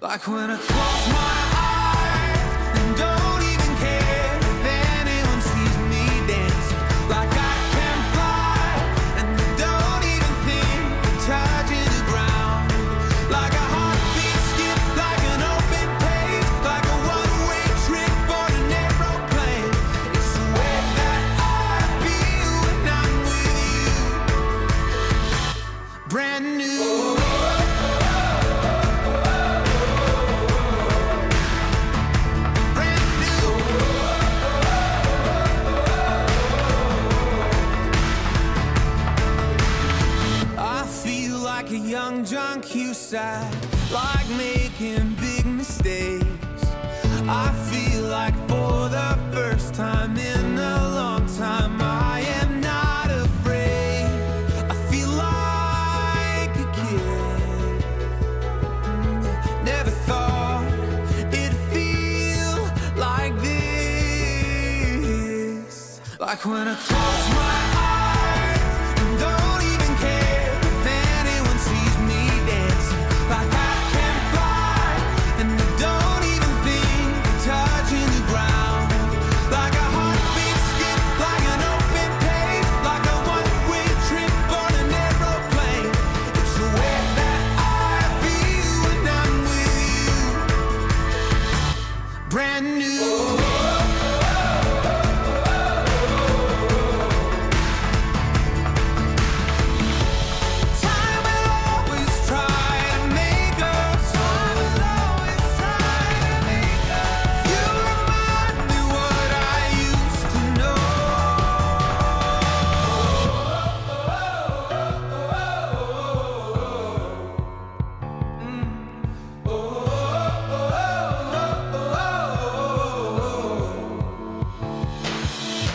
Like when I close my eyes and don't even care if anyone sees me dancing. Like I can fly and I don't even think of touching the ground. Like a heartbeat skip, like an open page, like a one-way trip on an aeroplane. It's the way that I feel when I'm with you. Brand new. Like a young John Cusack, like making big mistakes. I feel like for the first time in a long time, I am not afraid. I feel like a kid. Never thought it'd feel like this. Like when I close my eyes and don't even care. Like I can fly and I don't even think of touching the ground. Like a heartbeat skip, like an open page, like a one-way trip on an aeroplane. It's the way that I feel when I'm with you. Brand new.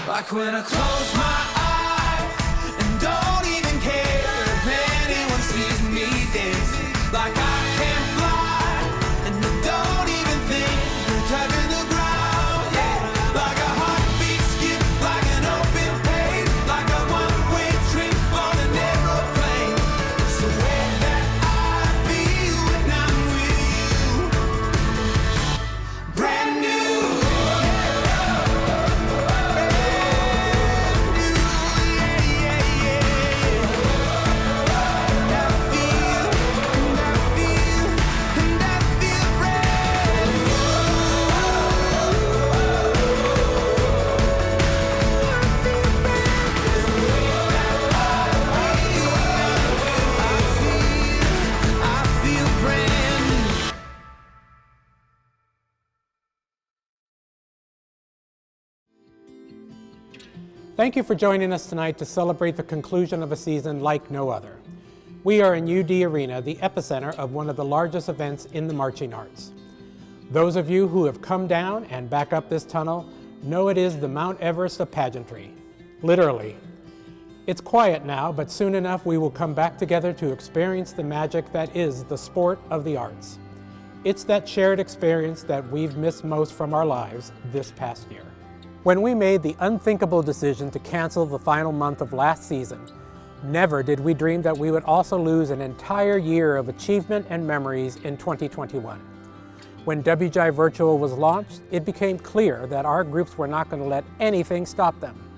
Like when I close my eyes and don't even care if anyone sees me dancing. Like I can fly and I don't even think of touching the ground. Yeah, like a heartbeat skip, like an open page, like a one-way trip on an aeroplane. It's the way that I feel when I'm with you. Brand new. Thank you for joining us tonight to celebrate the conclusion of a season like no other. We are in UD Arena, the epicenter of one of the largest events in the marching arts. Those of you who have come down and back up this tunnel know it is the Mount Everest of pageantry, literally. It's quiet now, but soon enough we will come back together to experience the magic that is the sport of the arts. It's that shared experience that we've missed most from our lives this past year. When we made the unthinkable decision to cancel the final month of last season, never did we dream that we would also lose an entire year of achievement and memories in 2021. When WGI Virtual was launched, it became clear that our groups were not going to let anything stop them.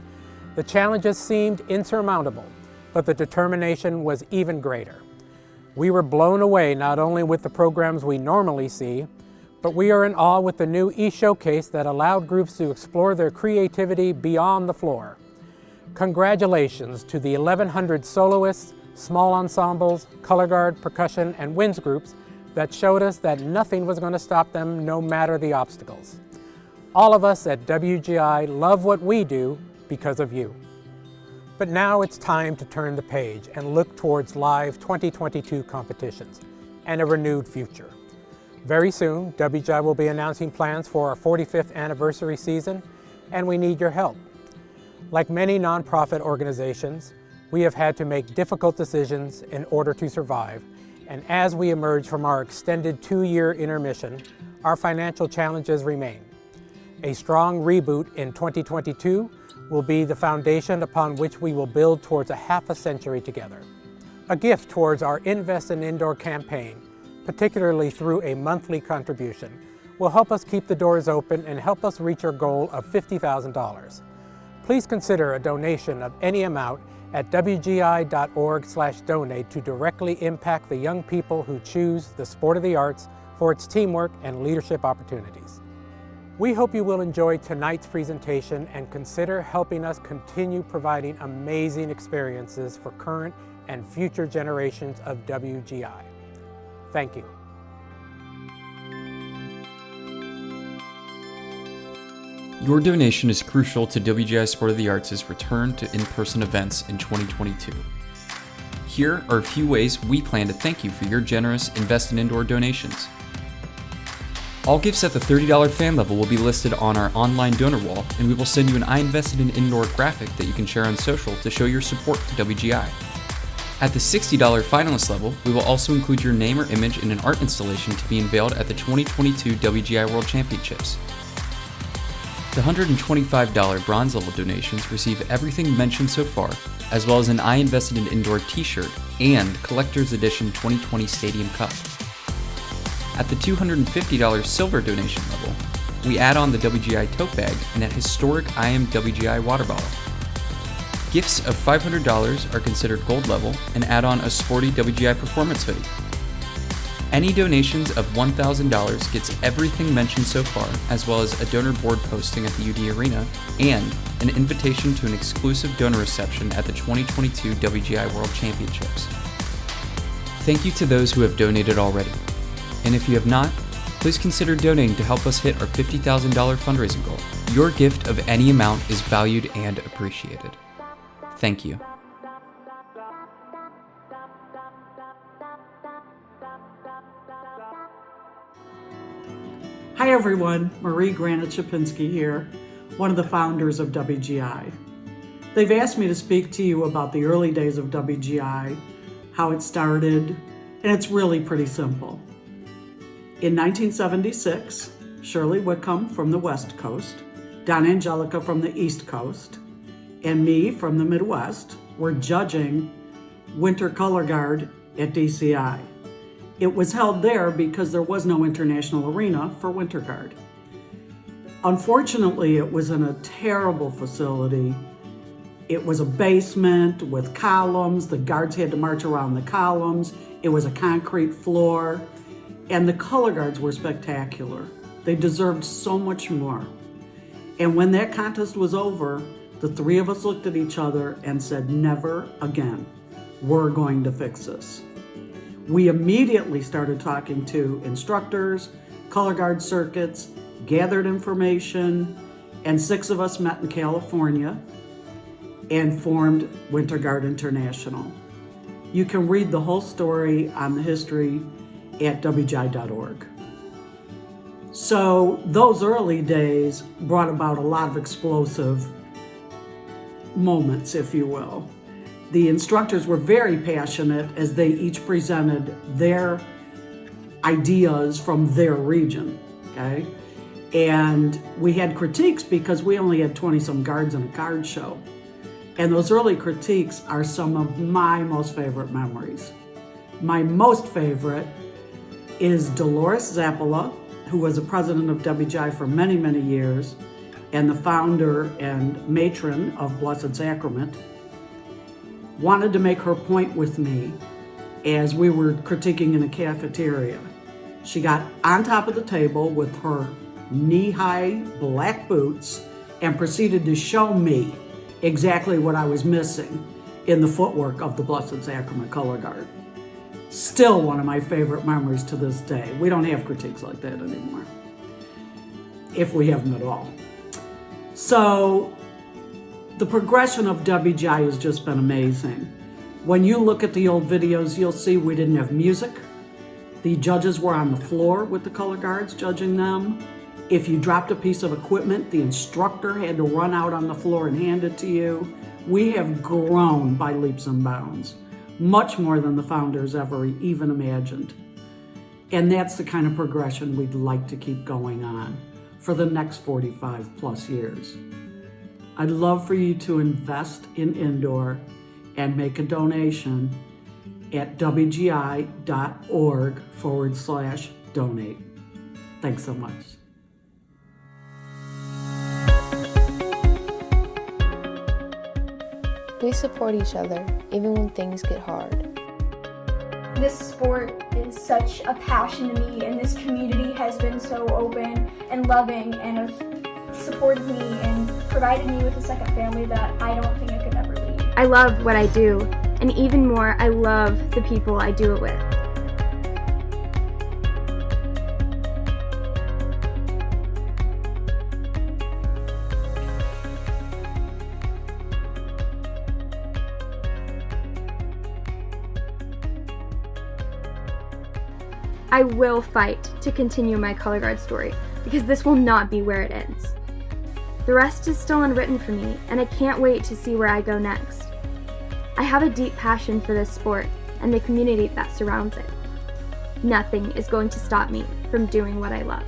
The challenges seemed insurmountable, but the determination was even greater. We were blown away not only with the programs we normally see, but we are in awe with the new e-showcase that allowed groups to explore their creativity beyond the floor. Congratulations to the 1,100 soloists, small ensembles, color guard, percussion, and winds groups that showed us that nothing was going to stop them no matter the obstacles. All of us at WGI love what we do because of you. But now it's time to turn the page and look towards live 2022 competitions and a renewed future. Very soon, WGI will be announcing plans for our 45th anniversary season, and we need your help. Like many nonprofit organizations, we have had to make difficult decisions in order to survive, and as we emerge from our extended 2-year intermission, our financial challenges remain. A strong reboot in 2022 will be the foundation upon which we will build towards a half a century together. A gift towards our Invest in Indoor campaign, particularly through a monthly contribution, will help us keep the doors open and help us reach our goal of $50,000. Please consider a donation of any amount at wgi.org/donate to directly impact the young people who choose the sport of the arts for its teamwork and leadership opportunities. We hope you will enjoy tonight's presentation and consider helping us continue providing amazing experiences for current and future generations of WGI. Thank you. Your donation is crucial to WGI Sport of the Arts' return to in-person events in 2022. Here are a few ways we plan to thank you for your generous Invest in Indoor donations. All gifts at the $30 fan level will be listed on our online donor wall, and we will send you an I Invested in Indoor graphic that you can share on social to show your support for WGI. At the $60 finalist level, we will also include your name or image in an art installation to be unveiled at the 2022 WGI World Championships. The $125 bronze level donations receive everything mentioned so far, as well as an I Invested in Indoor t-shirt and Collector's Edition 2020 Stadium Cup. At the $250 silver donation level, we add on the WGI tote bag and a historic I Am WGI water bottle. Gifts of $500 are considered gold level and add on a sporty WGI performance hoodie. Any donations of $1,000 gets everything mentioned so far, as well as a donor board posting at the UD Arena and an invitation to an exclusive donor reception at the 2022 WGI World Championships. Thank you to those who have donated already. And if you have not, please consider donating to help us hit our $50,000 fundraising goal. Your gift of any amount is valued and appreciated. Thank you. Hi everyone, Marie Granit-Chapinski here, one of the founders of WGI. They've asked me to speak to you about the early days of WGI, how it started, and it's really pretty simple. In 1976, Shirley Wickham from the West Coast, Don Angelica from the East Coast, and me from the Midwest were judging Winter Color Guard at DCI. It was held there because there was no international arena for Winter Guard. Unfortunately, it was in a terrible facility. It was a basement with columns. The guards had to march around the columns. It was a concrete floor. And the color guards were spectacular. They deserved so much more. And when that contest was over, the three of us looked at each other and said, never again. We're going to fix this. We immediately started talking to instructors, color guard circuits, gathered information, and 6 of us met in California and formed Winter Guard International. You can read the whole story on the history at WGI.org. So those early days brought about a lot of explosive moments, if you will. The instructors were very passionate as they each presented their ideas from their region, okay? And we had critiques because we only had 20-some guards in a guard show. And those early critiques are some of my most favorite memories. My most favorite is Dolores Zappola, who was the president of WGI for many, many years, and the founder and matron of Blessed Sacrament, wanted to make her point with me as we were critiquing in a cafeteria. She got on top of the table with her knee-high black boots and proceeded to show me exactly what I was missing in the footwork of the Blessed Sacrament Color Guard. Still one of my favorite memories to this day. We don't have critiques like that anymore, if we have them at all. So the progression of WGI has just been amazing. When you look at the old videos, you'll see we didn't have music. The judges were on the floor with the color guards judging them. If you dropped a piece of equipment, the instructor had to run out on the floor and hand it to you. We have grown by leaps and bounds, much more than the founders ever even imagined. And that's the kind of progression we'd like to keep going on for the next 45 plus years. I'd love for you to invest in indoor and make a donation at wgi.org/donate. Thanks so much. We support each other, even when things get hard. This sport is such a passion to me, and this community has been so open and loving and have supported me and provided me with a second family that I don't think I could ever leave. I love what I do, and even more, I love the people I do it with. I will fight to continue my color guard story, because this will not be where it ends. The rest is still unwritten for me, and I can't wait to see where I go next. I have a deep passion for this sport and the community that surrounds it. Nothing is going to stop me from doing what I love.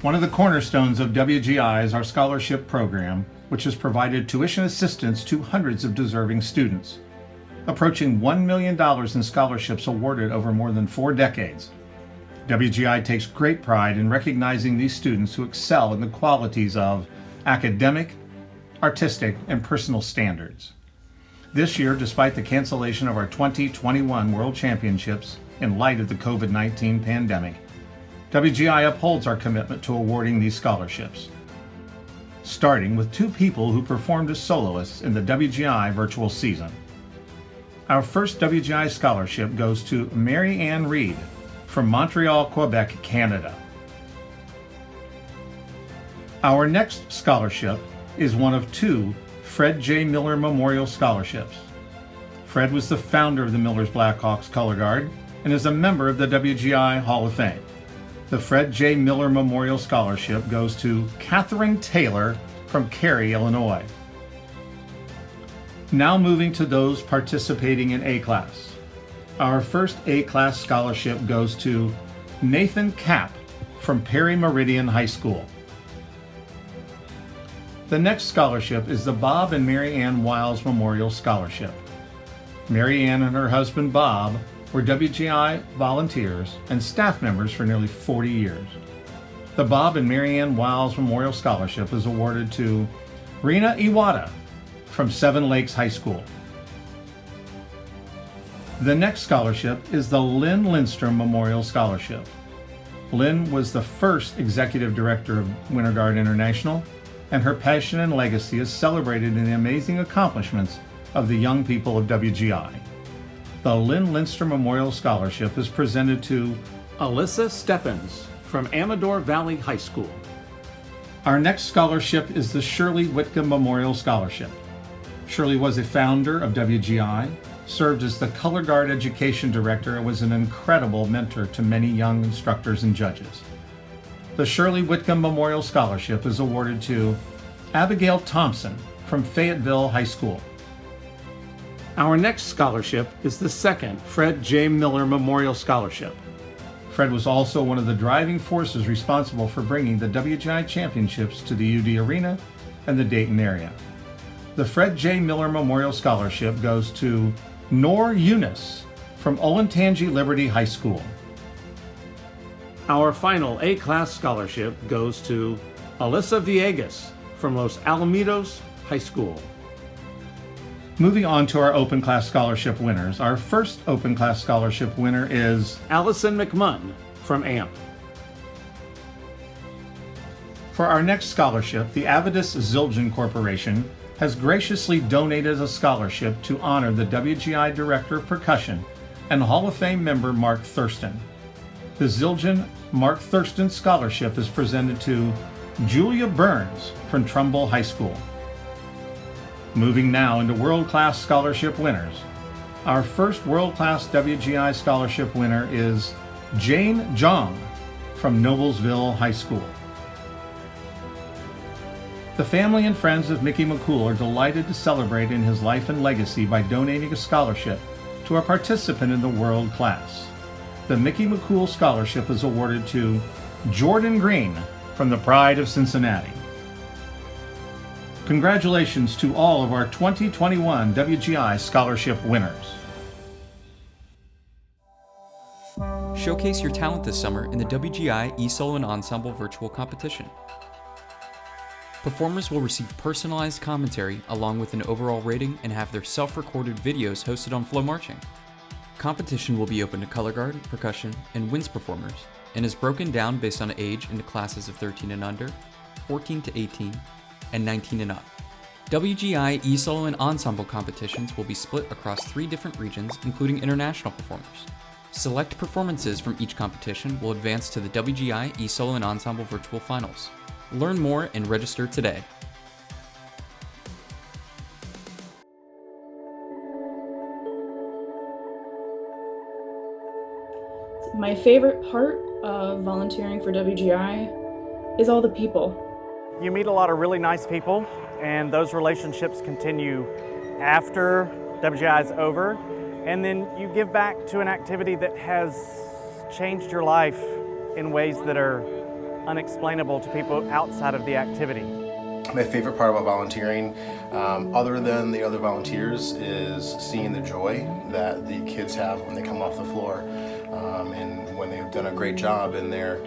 One of the cornerstones of WGI is our scholarship program, which has provided tuition assistance to hundreds of deserving students, approaching $1 million in scholarships awarded over more than 4 decades. WGI takes great pride in recognizing these students who excel in the qualities of academic, artistic, and personal standards. This year, despite the cancellation of our 2021 World Championships in light of the COVID-19 pandemic, WGI upholds our commitment to awarding these scholarships, starting with 2 people who performed as soloists in the WGI virtual season. Our first WGI scholarship goes to Mary Ann Reed from Montreal, Quebec, Canada. Our next scholarship is one of 2 Fred J. Miller Memorial Scholarships. Fred was the founder of the Miller's Blackhawks Color Guard and is a member of the WGI Hall of Fame. The Fred J. Miller Memorial Scholarship goes to Catherine Taylor from Cary, Illinois. Now moving to those participating in A-Class. Our first A-Class scholarship goes to Nathan Kapp from Perry Meridian High School. The next scholarship is the Bob and Mary Ann Wiles Memorial Scholarship. Mary Ann and her husband Bob were WGI volunteers and staff members for nearly 40 years. The Bob and Mary Ann Wiles Memorial Scholarship is awarded to Rena Iwata from Seven Lakes High School. The next scholarship is the Lynn Lindstrom Memorial Scholarship. Lynn was the first executive director of Winter Guard International, and her passion and legacy is celebrated in the amazing accomplishments of the young people of WGI. The Lynn Lindstrom Memorial Scholarship is presented to Alyssa Stephens from Amador Valley High School. Our next scholarship is the Shirley Whitcomb Memorial Scholarship. Shirley was a founder of WGI, served as the Color Guard Education Director, and was an incredible mentor to many young instructors and judges. The Shirley Whitcomb Memorial Scholarship is awarded to Abigail Thompson from Fayetteville High School. Our next scholarship is the second Fred J. Miller Memorial Scholarship. Fred was also one of the driving forces responsible for bringing the WGI Championships to the UD Arena and the Dayton area. The Fred J. Miller Memorial Scholarship goes to Nor Eunice from Olentangy Liberty High School. Our final A-Class scholarship goes to Alyssa Villegas from Los Alamitos High School. Moving on to our Open Class Scholarship winners. Our first Open Class Scholarship winner is Allison McMunn from AMP. For our next scholarship, the Avidus Zildjian Corporation has graciously donated a scholarship to honor the WGI Director of Percussion and Hall of Fame member Mark Thurston. The Zildjian Mark Thurston Scholarship is presented to Julia Burns from Trumbull High School. Moving now into world-class scholarship winners. Our first world-class WGI scholarship winner is Jane Jong from Noblesville High School. The family and friends of Mickey McCool are delighted to celebrate in his life and legacy by donating a scholarship to a participant in the world class. The Mickey McCool Scholarship is awarded to Jordan Green from the Pride of Cincinnati. Congratulations to all of our 2021 WGI Scholarship winners. Showcase your talent this summer in the WGI E-Solo and Ensemble virtual competition. Performers will receive personalized commentary along with an overall rating and have their self-recorded videos hosted on Flow Marching. Competition will be open to color guard, percussion, and winds performers, and is broken down based on age into classes of 13 and under, 14 to 18, and 19 and up. WGI E-Solo and Ensemble competitions will be split across 3 different regions, including international performers. Select performances from each competition will advance to the WGI E-Solo and Ensemble Virtual Finals. Learn more and register today. My favorite part of volunteering for WGI is all the people. You meet a lot of really nice people, and those relationships continue after WGI is over, and then you give back to an activity that has changed your life in ways that are unexplainable to people outside of the activity. My favorite part about volunteering, other than the other volunteers, is seeing the joy that the kids have when they come off the floor, and when they've done a great job and they're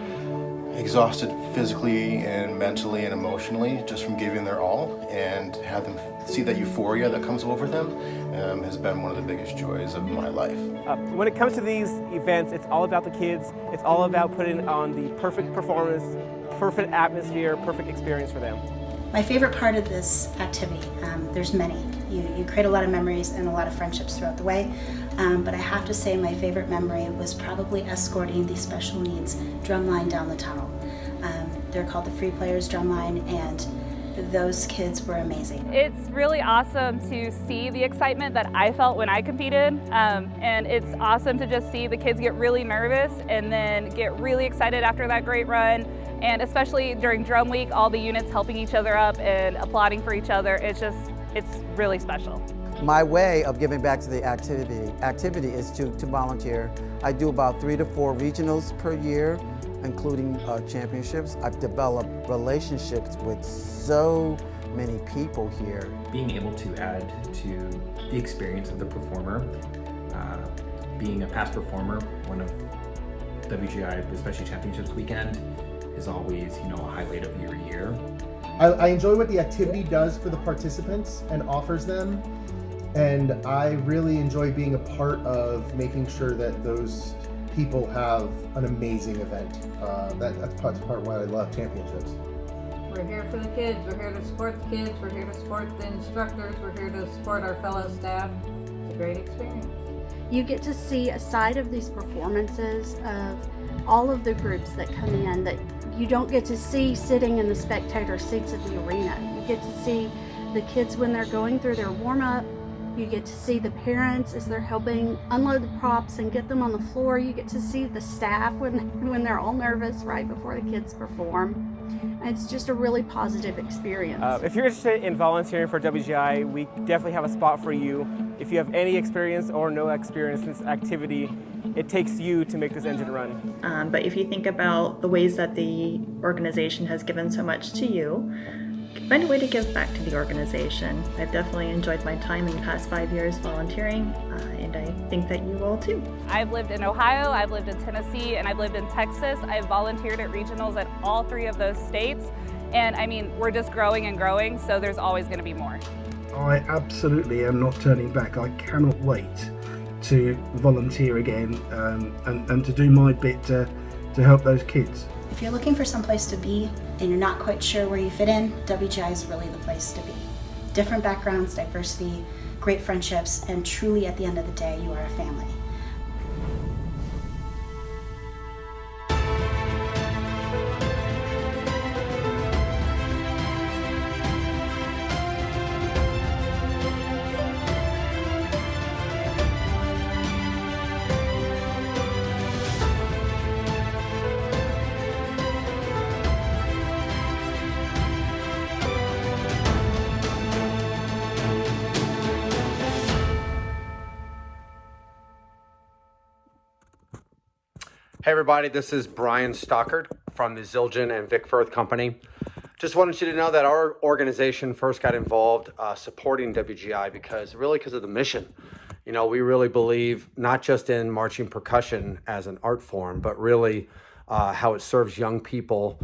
exhausted physically and mentally and emotionally just from giving their all, and have them see that euphoria that comes over them has been one of the biggest joys of my life. When it comes to these events, it's all about the kids. It's all about putting on the perfect performance, perfect atmosphere, perfect experience for them. My favorite part of this activity, there's many. You create a lot of memories and a lot of friendships throughout the way, but I have to say my favorite memory was probably escorting the special needs drumline down the tunnel. They're called the Free Players Drumline, and those kids were amazing. It's really awesome to see the excitement that I felt when I competed, and it's awesome to just see the kids get really nervous and then get really excited after that great run. And especially during drum week, all the units helping each other up and applauding for each other. It's really special. My way of giving back to the activity is to volunteer. I do about 3 to 4 regionals per year, including championships. I've developed relationships with so many people here. Being able to add to the experience of the performer, being a past performer, one of WGI, especially championships weekend, is always, a highlight of your year. I enjoy what the activity does for the participants and offers them, and I really enjoy being a part of making sure that those people have an amazing event. That's part of why I love championships. We're here for the kids, we're here to support the kids, we're here to support the instructors, we're here to support our fellow staff. It's a great experience. You get to see a side of these performances of all of the groups that come in that you don't get to see sitting in the spectator seats of the arena. You get to see the kids when they're going through their warm-up. You get to see the parents as they're helping unload the props and get them on the floor. You get to see the staff when they're all nervous right before the kids perform. And it's just a really positive experience. If you're interested in volunteering for WGI, we definitely have a spot for you. If you have any experience or no experience in this activity, it takes you to make this engine run. But if you think about the ways that the organization has given so much to you, find a way to give back to the organization. I've definitely enjoyed my time in the past 5 years volunteering, and I think that you will too. I've lived in Ohio, I've lived in Tennessee, and I've lived in Texas. I've volunteered at regionals at all 3 of those states. And I mean, we're just growing and growing, so there's always going to be more. I absolutely am not turning back. I cannot wait to volunteer again and to do my bit to help those kids. If you're looking for some place to be and you're not quite sure where you fit in, WGI is really the place to be. Different backgrounds, diversity, great friendships, and truly at the end of the day, you are a family. Hey everybody, this is Brian Stockard from the Zildjian and Vic Firth Company. Just wanted you to know that our organization first got involved supporting WGI because of the mission. You know, we really believe not just in marching percussion as an art form, but really how it serves young people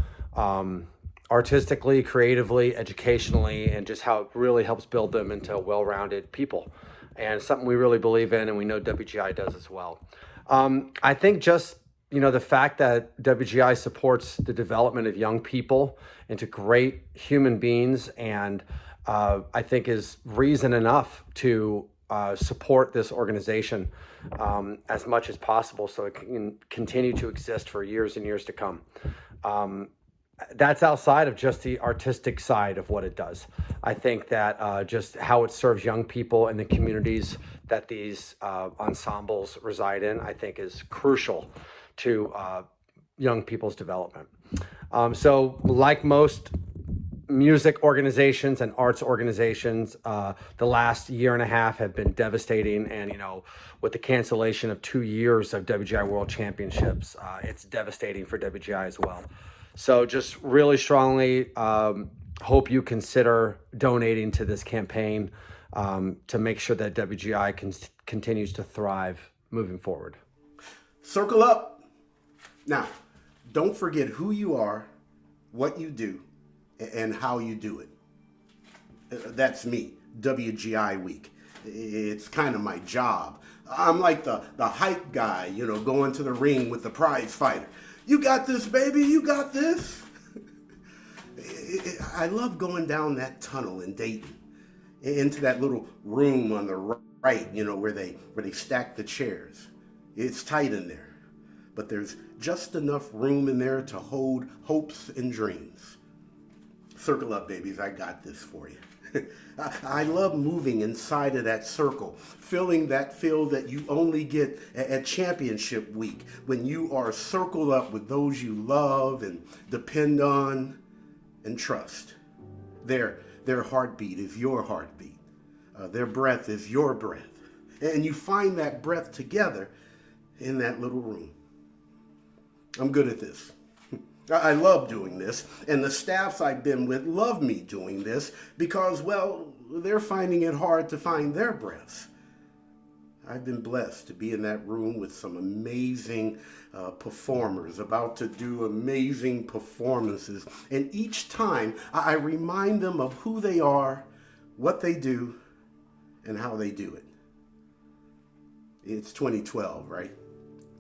artistically, creatively, educationally, and just how it really helps build them into well-rounded people. And something we really believe in, and we know WGI does as well. I think just, you know, the fact that WGI supports the development of young people into great human beings, and I think is reason enough to support this organization as much as possible so it can continue to exist for years and years to come. That's outside of just the artistic side of what it does. I think that just how it serves young people in the communities that these ensembles reside in, I think is crucial to young people's development. So like most music organizations and arts organizations, the last year and a half have been devastating. And, you know, with the cancellation of 2 years of WGI World Championships, it's devastating for WGI as well. So just really strongly hope you consider donating to this campaign to make sure that WGI continues to thrive moving forward. Circle up. Now, don't forget who you are, what you do, and how you do it. That's me, WGI Week. It's kind of my job. I'm like the hype guy, you know, going to the ring with the prize fighter. You got this, baby, you got this. I love going down that tunnel in Dayton, into that little room on the right, you know, where they stack the chairs. It's tight in there, but there's just enough room in there to hold hopes and dreams. Circle up, babies, I got this for you. I love moving inside of that circle, feeling that feel that you only get at championship week when you are circled up with those you love and depend on and trust. Their heartbeat is your heartbeat. Their breath is your breath. And you find that breath together in that little room. I'm good at this. I love doing this, and the staffs I've been with love me doing this because, well, they're finding it hard to find their breaths. I've been blessed to be in that room with some amazing performers about to do amazing performances, and each time I remind them of who they are, what they do, and how they do it. It's 2012, right?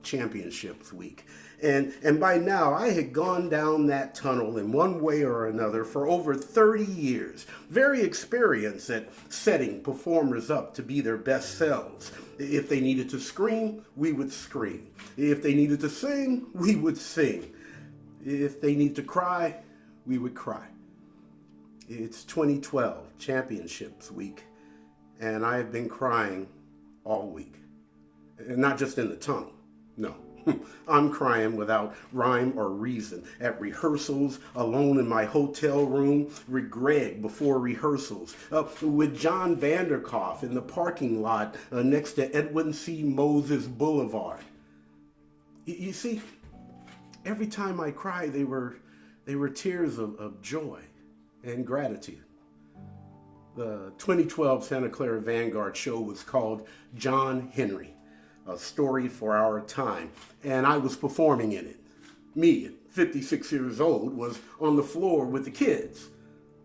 Championships week. And by now, I had gone down that tunnel in one way or another for over 30 years. Very experienced at setting performers up to be their best selves. If they needed to scream, we would scream. If they needed to sing, we would sing. If they needed to cry, we would cry. It's 2012, Championships week, and I have been crying all week. And not just in the tunnel, no. I'm crying without rhyme or reason. At rehearsals, alone in my hotel room, with Greg before rehearsals, with John Vanderkoff in the parking lot next to Edwin C. Moses Boulevard. You see, every time I cried, they were tears of joy and gratitude. The 2012 Santa Clara Vanguard show was called John Henry, a story for our time, and I was performing in it. Me, at 56 years old, was on the floor with the kids,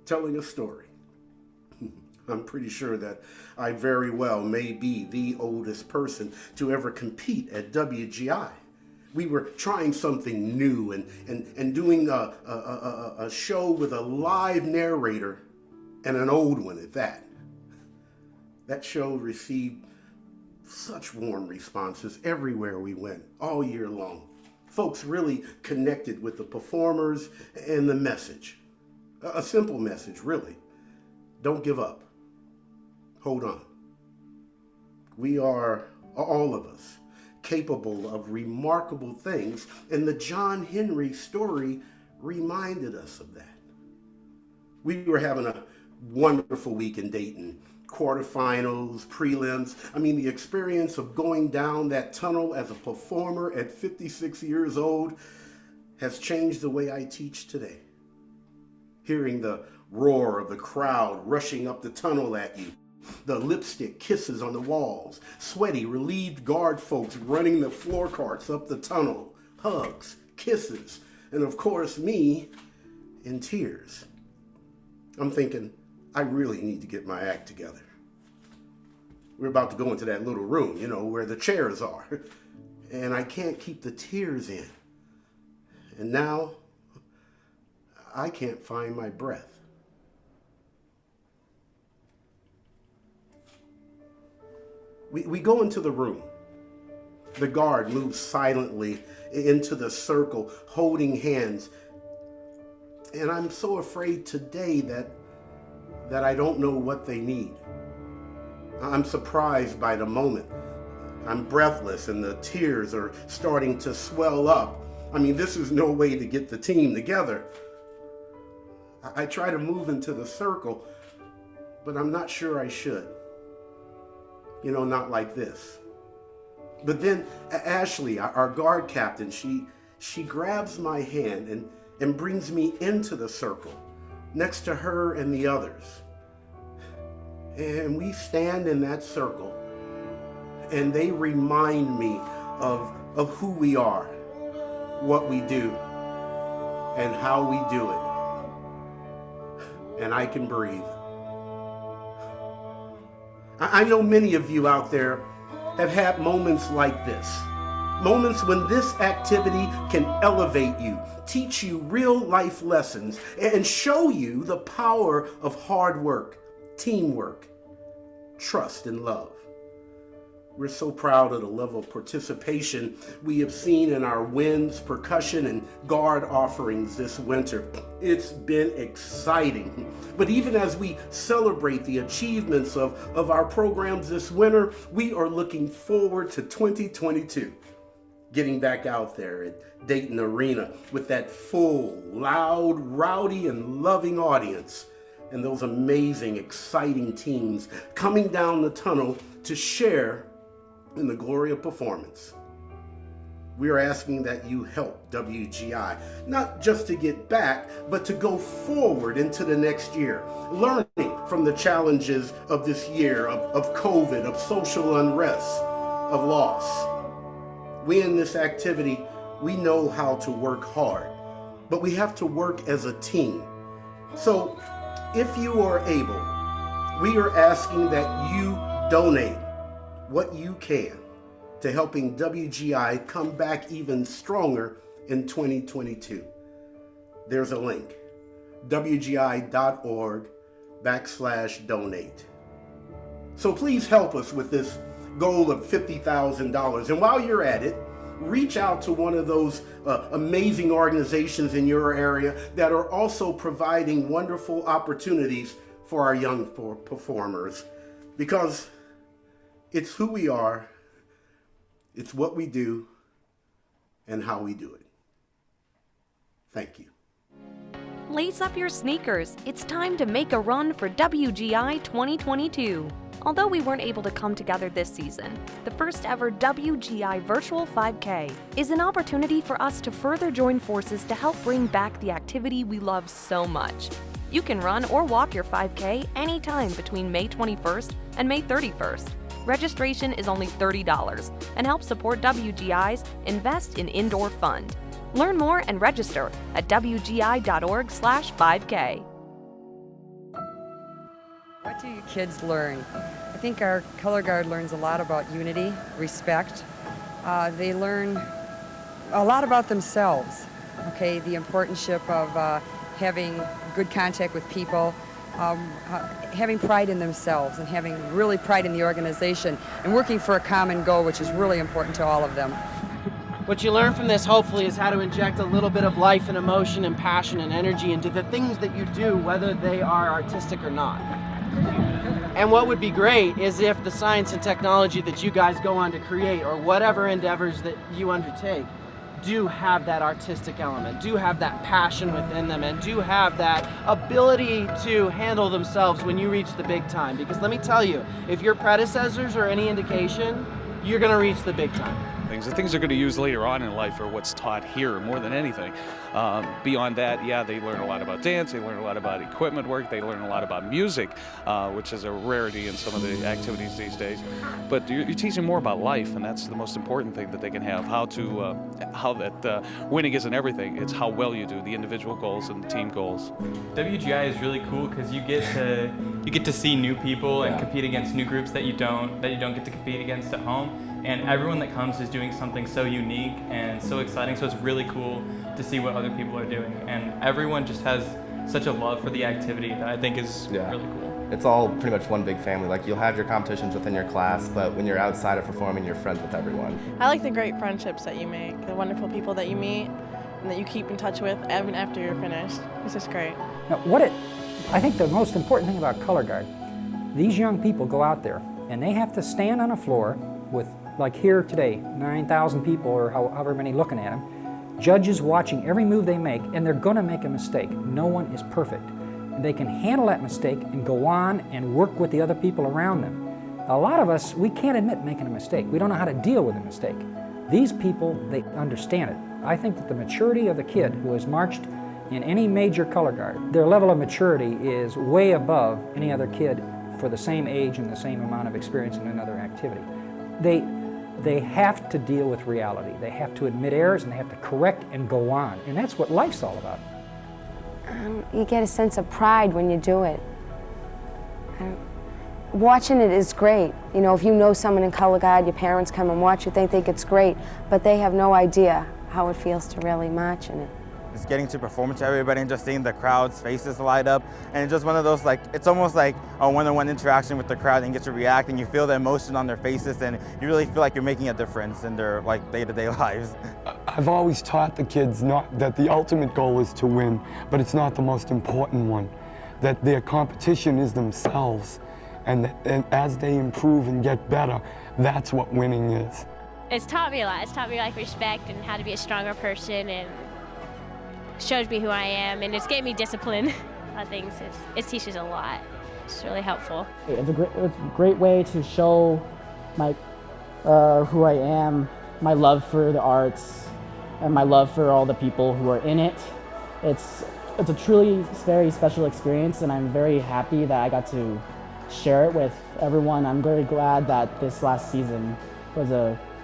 telling a story. I'm pretty sure that I very well may be the oldest person to ever compete at WGI. We were trying something new and doing a show with a live narrator and an old one at that. That show received such warm responses everywhere we went, all year long. Folks really connected with the performers and the message. A simple message, really. Don't give up. Hold on. We are, all of us, capable of remarkable things, and the John Henry story reminded us of that. We were having a wonderful week in Dayton. Quarterfinals, prelims. I mean, the experience of going down that tunnel as a performer at 56 years old has changed the way I teach today. hearing the roar of the crowd rushing up the tunnel at you, the lipstick kisses on the walls, sweaty, relieved guard folks running the floor carts up the tunnel, hugs, kisses, and of course me in tears. I'm thinking, I really need to get my act together. We're about to go into that little room, you know, where the chairs are, and I can't keep the tears in. And now, I can't find my breath. We go into the room. The guard moves silently into the circle, holding hands. And I'm so afraid today that I don't know what they need. I'm surprised by the moment. I'm breathless and the tears are starting to swell up. I mean, this is no way to get the team together. I try to move into the circle, but I'm not sure I should. You know, not like this. But then Ashley, our guard captain, she grabs my hand and brings me into the circle, next to her and the others. And we stand in that circle, and they remind me of who we are, what we do, and how we do it. And I can breathe. I know many of you out there have had moments like this. Moments when this activity can elevate you, teach you real life lessons, and show you the power of hard work, teamwork, trust, and love. We're so proud of the level of participation we have seen in our winds, percussion, and guard offerings this winter. It's been exciting. But even as we celebrate the achievements of our programs this winter, we are looking forward to 2022. Getting back out there at Dayton Arena with that full, loud, rowdy, and loving audience, and those amazing, exciting teams coming down the tunnel to share in the glory of performance. We are asking that you help WGI, not just to get back, but to go forward into the next year, learning from the challenges of this year, of COVID, of social unrest, of loss. We in this activity, we know how to work hard, but we have to work as a team. So if you are able, we are asking that you donate what you can to helping WGI come back even stronger in 2022. There's a link, wgi.org/donate. So please help us with this goal of $50,000. And while you're at it, reach out to one of those amazing organizations in your area that are also providing wonderful opportunities for our young performers, because it's who we are, it's what we do, and how we do it. Thank you. Lace up your sneakers. It's time to make a run for WGI 2022. Although we weren't able to come together this season, the first ever WGI Virtual 5K is an opportunity for us to further join forces to help bring back the activity we love so much. You can run or walk your 5K anytime between May 21st and May 31st. Registration is only $30 and helps support WGI's Invest in Indoor Fund. Learn more and register at wgi.org/5K. What do you kids learn? I think our color guard learns a lot about unity, respect. They learn a lot about themselves, okay? The importance of having good contact with people, having pride in themselves and having really pride in the organization and working for a common goal, which is really important to all of them. What you learn from this, hopefully, is how to inject a little bit of life and emotion and passion and energy into the things that you do, whether they are artistic or not. And what would be great is if the science and technology that you guys go on to create, or whatever endeavors that you undertake, do have that artistic element, do have that passion within them, and do have that ability to handle themselves when you reach the big time. Because let me tell you, if your predecessors are any indication, you're going to reach the big time. things. The things they're going to use later on in life are what's taught here more than anything. Beyond that, yeah, they learn a lot about dance, they learn a lot about equipment work, they learn a lot about music, which is a rarity in some of the activities these days. But you're teaching more about life, and that's the most important thing that they can have. How that winning isn't everything. It's how well you do, the individual goals and the team goals. WGI is really cool because you get to see new people and compete against new groups that you don't get to compete against at home. And everyone that comes is doing something so unique and so exciting. So it's really cool to see what other people are doing. And everyone just has such a love for the activity that I think is really cool. It's all pretty much one big family. Like, you'll have your competitions within your class, but when you're outside of performing, you're friends with everyone. I like the great friendships that you make, the wonderful people that you meet, and that you keep in touch with even after you're finished. It's just great. Now, I think the most important thing about color guard, these young people go out there and they have to stand on a floor with, like here today, 9,000 people or however many looking at them, judges watching every move they make, and they're going to make a mistake. No one is perfect. And they can handle that mistake and go on and work with the other people around them. A lot of us, we can't admit making a mistake. We don't know how to deal with a mistake. These people, they understand it. I think that the maturity of the kid who has marched in any major color guard, their level of maturity is way above any other kid for the same age and the same amount of experience in another activity. They have to deal with reality. They have to admit errors and they have to correct and go on. And that's what life's all about. You get a sense of pride when you do it. Watching it is great. You know, if you know someone in color guard, your parents come and watch it, they think it's great, but they have no idea how it feels to really march in it. Just getting to perform to everybody and just seeing the crowd's faces light up, and it's just one of those, like, it's almost like a one-on-one interaction with the crowd, and you get to react and you feel the emotion on their faces, and you really feel like you're making a difference in their, like, day-to-day lives. I've always taught the kids not that the ultimate goal is to win, but it's not the most important one, that their competition is themselves, and as they improve and get better, that's what winning is. It's taught me a lot. It's taught me, like, respect and how to be a stronger person, and shows me who I am, and it's getting me discipline on things. It teaches a lot. It's really helpful. It's a great way to show my who I am, my love for the arts, and my love for all the people who are in it. It's a truly very special experience, and I'm very happy that I got to share it with everyone. I'm very glad that this last season was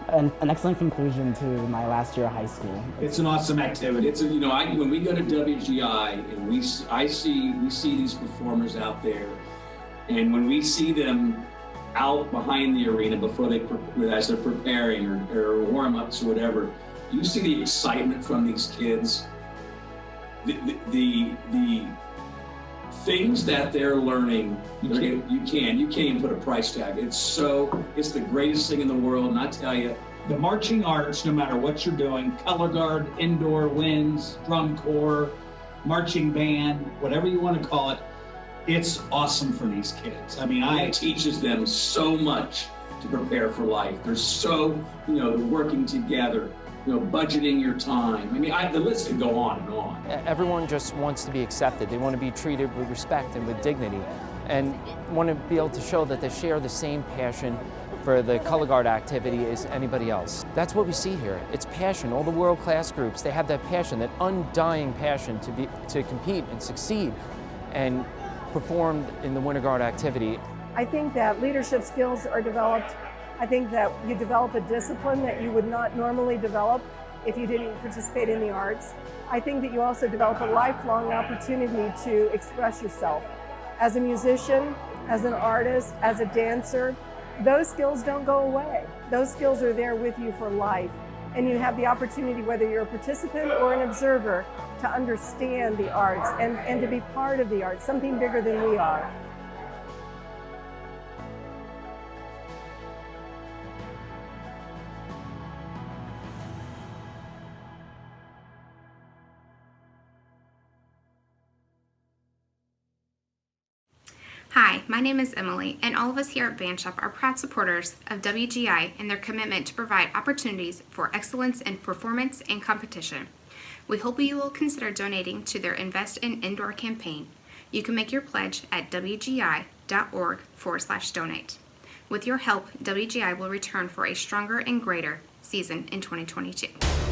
an excellent conclusion to my last year of high school. It's an awesome activity. It's when we go to WGI and we see these performers out there, and when we see them out behind the arena as they're preparing or warm-ups or whatever, you see the excitement from these kids. The things that they're learning, you can't even put a price tag. It's the greatest thing in the world, and I tell you, the marching arts, no matter what you're doing, color guard, indoor, winds, drum corps, marching band, whatever you want to call it, it's awesome for these kids. I mean, it teaches them so much to prepare for life. They're so, they're working together, budgeting your time. I mean, the list could go on and on. Everyone just wants to be accepted. They want to be treated with respect and with dignity, and want to be able to show that they share the same passion for the color guard activity as anybody else. That's what we see here. It's passion. All the world-class groups, they have that passion, that undying passion to compete and succeed and perform in the Winter Guard activity. I think that leadership skills are developed. I think that you develop a discipline that you would not normally develop if you didn't participate in the arts. I think that you also develop a lifelong opportunity to express yourself. As a musician, as an artist, as a dancer, those skills don't go away. Those skills are there with you for life. And you have the opportunity, whether you're a participant or an observer, to understand the arts and to be part of the arts, something bigger than we are. Hi, my name is Emily, and all of us here at Band Shop are proud supporters of WGI and their commitment to provide opportunities for excellence in performance and competition. We hope you will consider donating to their Invest in Indoor campaign. You can make your pledge at wgi.org/donate. With your help, WGI will return for a stronger and greater season in 2022.